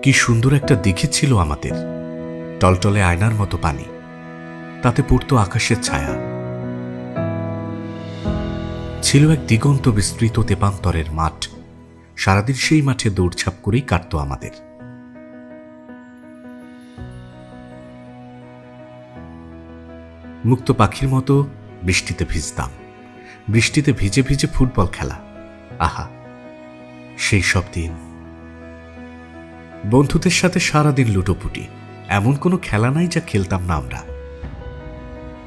কি সুন্দর একটা দিঘি ছিল আমাদের, টলটলে আয়নার মতো পানি, তাতে পড়ত আকাশের ছায়া। ছিল এক দিগন্ত বিস্তৃত তেপান্তরের মাঠ, সারাদিন সেই মাঠে দৌড়ঝাঁপ করেই কাটত আমাদের। মুক্ত পাখির মতো বৃষ্টিতে ভিজতাম, বৃষ্টিতে ভিজে ভিজে ফুটবল খেলা। আহা, সেই সব দিন। বন্ধুদের সাথে সারাদিন লুটোপুটি, এমন কোনো খেলা নাই যা খেলতাম না আমরা।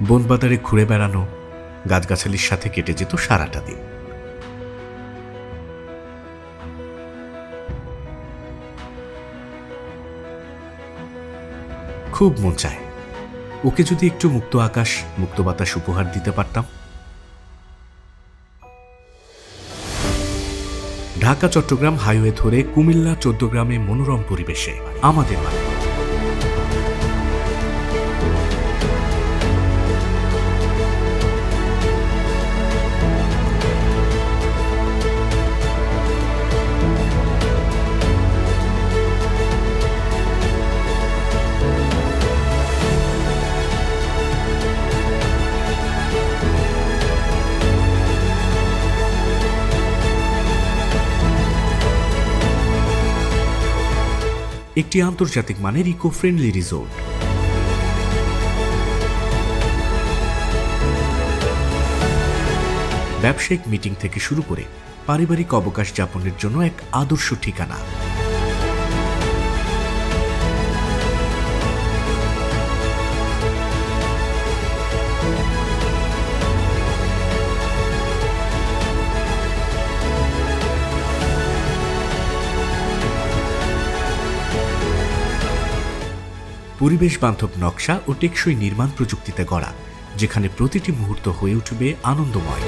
বনবাজারে ঘুরে বেড়ানো, গাছগাছালির সাথে কেটে যেত সারাটা দিন। খুব মন চায় ওকে যদি একটু মুক্ত আকাশ, মুক্ত বাতাস উপহার দিতে পারতাম। ঢাকা চট্টগ্রাম হাইওয়ে ধরে কুমিল্লা 14 গ্রামে মনোরম পরিবেশে আমাদের বাড়ি। একটি আন্তর্জাতিক মানের ইকো ফ্রেন্ডলি রিসোর্ট। ব্যবসায়িক মিটিং থেকে শুরু করে পারিবারিক অবকাশ যাপনের জন্য এক আদর্শ ঠিকানা। পরিবেশ বান্ধব নকশা ও টেকসই নির্মাণ প্রযুক্তিতে গড়া, যেখানে প্রতিটি মুহূর্ত হয়ে উঠবে আনন্দময়।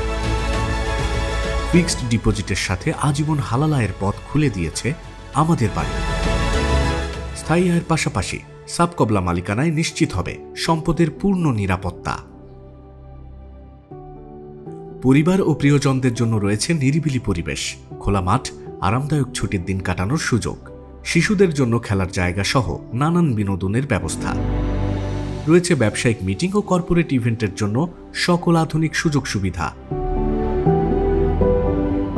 ফিক্সড ডিপোজিটের সাথে আজীবন হালাল আয়ের পথ খুলে দিয়েছে আমাদের বাড়ি। স্থায়ী আয়ের পাশাপাশি সাবকবলা মালিকানায় নিশ্চিত হবে সম্পদের পূর্ণ নিরাপত্তা। পরিবার ও প্রিয়জনদের জন্য রয়েছে নিরিবিলি পরিবেশ, খোলা মাঠ, আরামদায়ক ছুটির দিন কাটানোর সুযোগ, শিশুদের জন্য খেলার জায়গা সহ নানান বিনোদনের ব্যবস্থা রয়েছে। ব্যবসায়িক মিটিং ও কর্পোরেট ইভেন্টের জন্য সকল আধুনিক সুযোগ সুবিধা।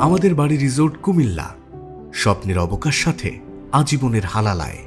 আমাদের বাড়ি রিসোর্ট কুমিল্লা, স্বপ্নের অবকাশ সাথে আজীবনের হালাল আয়।